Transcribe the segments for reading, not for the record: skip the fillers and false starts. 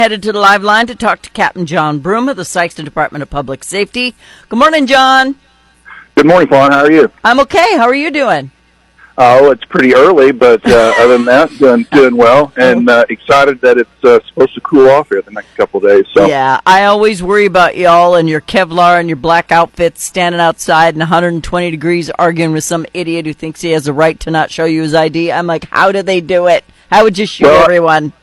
Headed to the live line to talk to Captain John Broom of the Sikeston Department of Public Safety. Good morning, John. Good morning, Fawn. How are you? I'm okay. How are you doing? Oh, it's pretty early, but other than that, doing well, and excited that it's supposed to cool off here the next couple of days. So. Yeah, I always worry about y'all and your Kevlar and your black outfits standing outside in 120 degrees arguing with some idiot who thinks he has the right to not show you his ID. I'm like, how do they do it? How would you shoot everyone?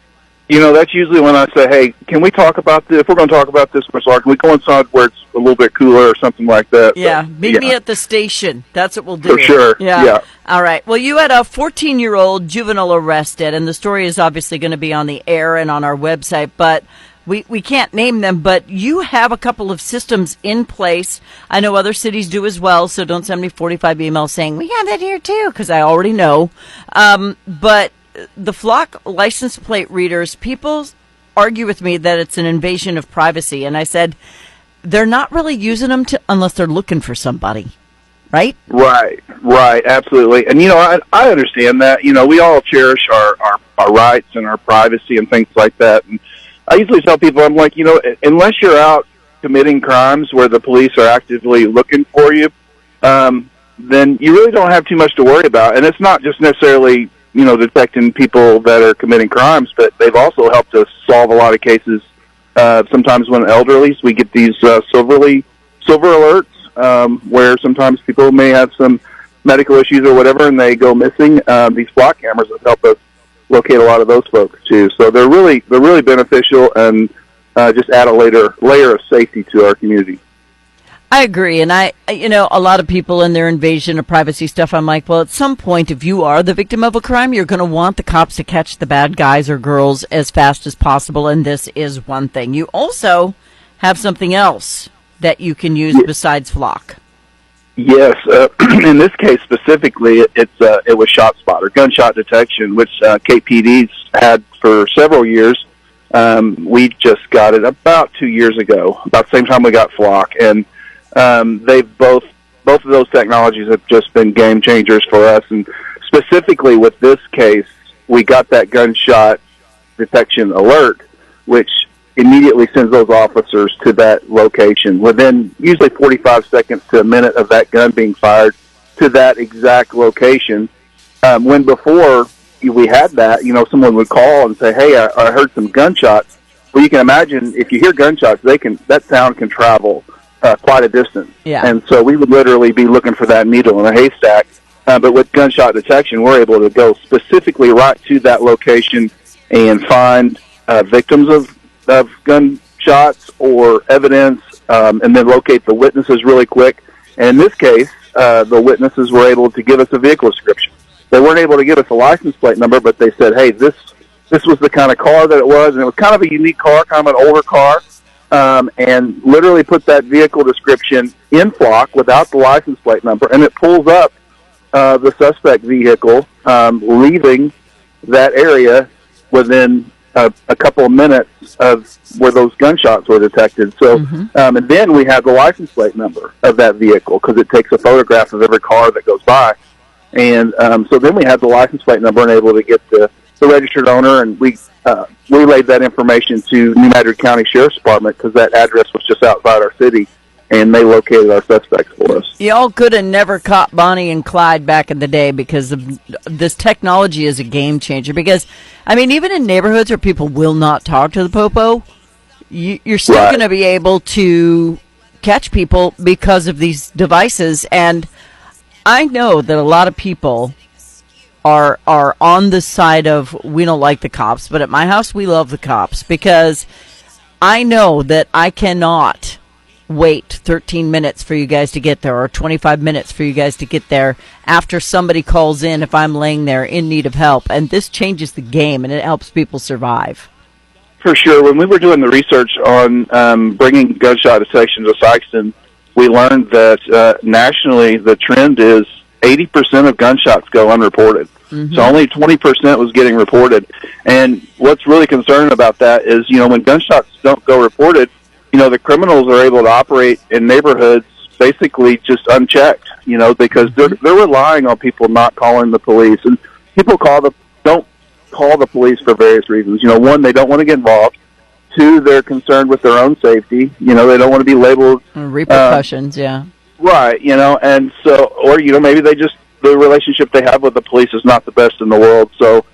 You know, that's usually when I say, hey, can we talk about this? If we're going to talk about this, can we go inside where it's a little bit cooler or something like that? Yeah, meet me at the station. That's what we'll do. For sure, yeah. All right. Well, you had a 14-year-old juvenile arrested, and the story is obviously going to be on the air and on our website, but we can't name them, but you have a couple of systems in place. I know other cities do as well, so don't send me 45 emails saying, we have that here too, because I already know. But the Flock license plate readers, people argue with me that it's an invasion of privacy. And I said, they're not really using them unless they're looking for somebody, right? Right, absolutely. And, you know, I understand that. You know, we all cherish our rights and our privacy and things like that. And I usually tell people, I'm like, you know, unless you're out committing crimes where the police are actively looking for you, then you really don't have too much to worry about. And it's not just necessarily, you know, detecting people that are committing crimes, but they've also helped us solve a lot of cases. Sometimes when elderly, we get these silver alerts, where sometimes people may have some medical issues or whatever, and they go missing. These Flock cameras have helped us locate a lot of those folks too. So they're really beneficial and just add a layer of safety to our community. I agree, and a lot of people in their invasion of privacy stuff, I'm like, well, at some point, if you are the victim of a crime, you're going to want the cops to catch the bad guys or girls as fast as possible, and this is one thing. You also have something else that you can use besides Flock. Yes, in this case specifically, it was ShotSpot, or gunshot detection, which KPD's had for several years. We just got it about 2 years ago, about the same time we got Flock, and they've both of those technologies have just been game changers for us. And specifically with this case, we got that gunshot detection alert, which immediately sends those officers to that location within usually 45 seconds to a minute of that gun being fired to that exact location. When before we had that, you know, someone would call and say, hey, I heard some gunshots. Well, you can imagine if you hear gunshots, that sound can travel quite a distance. Yeah. And so we would literally be looking for that needle in a haystack. But with gunshot detection, we're able to go specifically right to that location and find victims of gunshots or evidence, and then locate the witnesses really quick. And in this case, the witnesses were able to give us a vehicle description. They weren't able to give us a license plate number, but they said, hey, this was the kind of car that it was, and it was kind of a unique car, kind of an older car. And literally put that vehicle description in Flock without the license plate number, and it pulls up the suspect vehicle leaving that area within a couple of minutes of where those gunshots were detected. So, and then we have the license plate number of that vehicle because it takes a photograph of every car that goes by. And so then we have the license plate number and able to get the registered owner, and we relayed that information to New Madrid County Sheriff's Department because that address was just outside our city, and they located our suspects for us. Y'all could have never caught Bonnie and Clyde back in the day because of this technology is a game changer. Because, I mean, even in neighborhoods where people will not talk to the popo, you're still going to be able to catch people because of these devices. And I know that a lot of people are on the side of we don't like the cops, but at my house we love the cops because I know that I cannot wait 13 minutes for you guys to get there or 25 minutes for you guys to get there after somebody calls in if I'm laying there in need of help. And this changes the game and it helps people survive. For sure. When we were doing the research on bringing gunshot detection to Sikeston, we learned that nationally the trend is 80% of gunshots go unreported. So only 20% was getting reported. And what's really concerning about that is, you know, when gunshots don't go reported, you know, the criminals are able to operate in neighborhoods basically just unchecked, you know, because they're relying on people not calling the police. And people don't call the police for various reasons. You know, one, they don't want to get involved. two, they're concerned with their own safety. You know, they don't want to be labeled repercussions. Yeah, right. You know, and so, or you know, maybe the relationship they have with the police is not the best in the world. So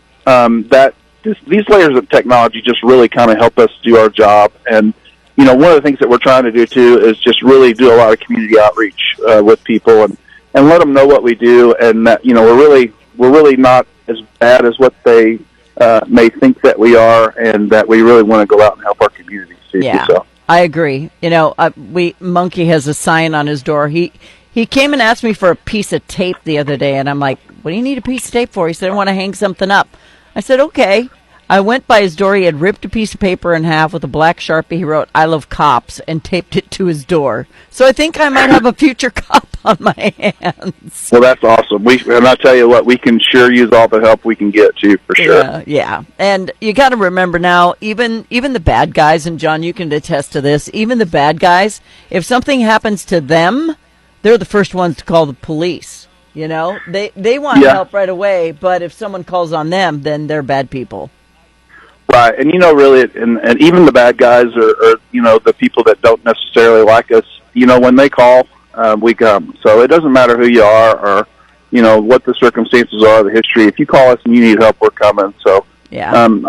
these layers of technology just really kind of help us do our job. And you know, one of the things that we're trying to do too is just really do a lot of community outreach with people and let them know what we do, and that, you know, we're really not as bad as what they may think that we are, and that we really want to go out and help our communities too. Yeah, so. I agree. You know, Monkey has a sign on his door. He came and asked me for a piece of tape the other day, and I'm like, what do you need a piece of tape for? He said, I want to hang something up. I said, okay. I went by his door. He had ripped a piece of paper in half with a black Sharpie. He wrote, I love cops, and taped it to his door. So I think I might have a future cop on my hands. Well, that's awesome. And I tell you what, we can sure use all the help we can get, too, for sure. Yeah. And you got to remember now, even the bad guys, and John, you can attest to this, even the bad guys, if something happens to them, they're the first ones to call the police. You know, they want help right away, but if someone calls on them, then they're bad people. Right, and you know, really, and even the bad guys are, you know, the people that don't necessarily like us, you know, when they call, we come. So it doesn't matter who you are or, you know, what the circumstances are, the history. If you call us and you need help, we're coming. So, and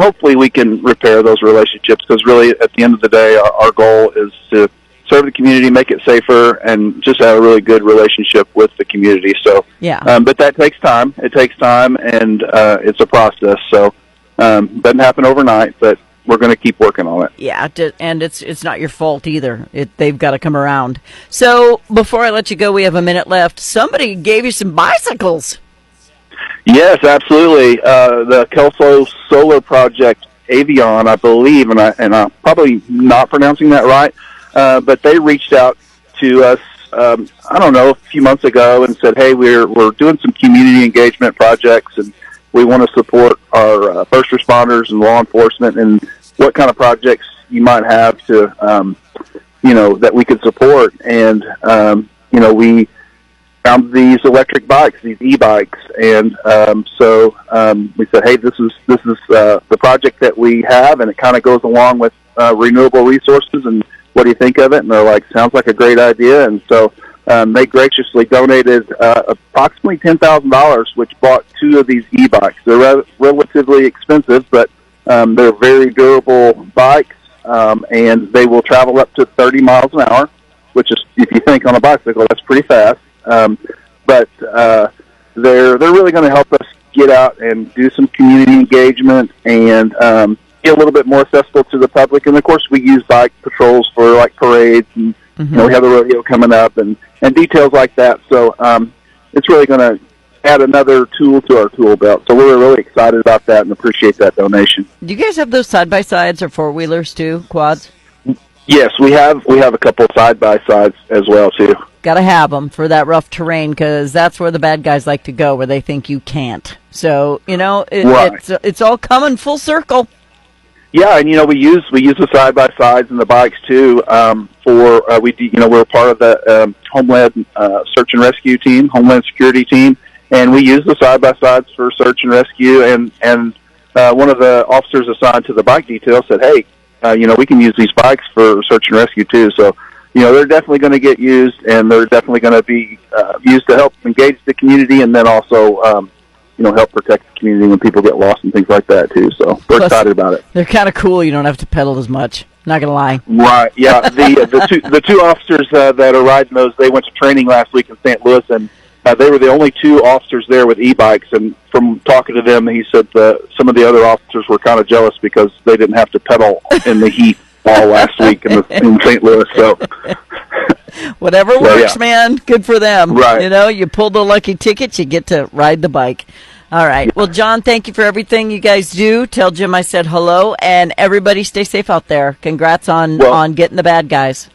hopefully we can repair those relationships, because really, at the end of the day, our goal is to serve the community, make it safer, and just have a really good relationship with the community. So, but that takes time. It takes time, and it's a process. So. Doesn't happen overnight, but we're going to keep working on it. Yeah, and it's not your fault either. They've got to come around. So before I let you go, we have a minute left. Somebody gave you some bicycles. Yes, absolutely. The Kelso Solar Project Avion, I believe, and I'm probably not pronouncing that right, but they reached out to us, I don't know, a few months ago and said, hey, we're doing some community engagement projects, and we want to support our first responders and law enforcement, and what kind of projects you might have to, you know, that we could support. And, you know, we found these electric bikes, these e-bikes. And so we said, hey, this is the project that we have, and it kind of goes along with renewable resources. And what do you think of it? And they're like, sounds like a great idea. And so they graciously donated approximately $10,000, which bought two of these e-bikes. They're relatively expensive, but they're very durable bikes, and they will travel up to 30 miles an hour, which is, if you think on a bicycle, that's pretty fast. But they're really going to help us get out and do some community engagement and get a little bit more accessible to the public. And, of course, we use bike patrols for, like, parades, and you know, we have the rodeo coming up and details like that. So it's really going to add another tool to our tool belt. So we're really excited about that and appreciate that donation. Do you guys have those side-by-sides or four-wheelers too, quads? Yes, we have a couple side-by-sides as well too. Got to have them for that rough terrain, because that's where the bad guys like to go, where they think you can't. So, you know, it's all coming full circle. Yeah, and you know, we use the side by sides and the bikes too. We're part of the Homeland Search and Rescue team, Homeland Security team, and we use the side by sides for search and rescue. And one of the officers assigned to the bike detail said, "Hey, you know, we can use these bikes for search and rescue too." So, you know, they're definitely going to get used, and they're definitely going to be used to help engage the community, and then also you know, help protect the community when people get lost and things like that too. So we're excited about it. They're kind of cool. You don't have to pedal as much. Not gonna lie. Right. Yeah. The two officers that are riding those, they went to training last week in St. Louis, and they were the only two officers there with e-bikes. And from talking to them, he said some of the other officers were kind of jealous because they didn't have to pedal in the heat all last week in St. Louis. So. Whatever works, man. Good for them. Right. You know, you pull the lucky ticket, you get to ride the bike. All right. Well, John, thank you for everything you guys do. Tell Jim I said hello, and everybody stay safe out there. Congrats on getting the bad guys.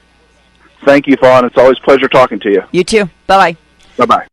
Thank you, Fawn. It's always a pleasure talking to you. You too. Bye-bye. Bye-bye.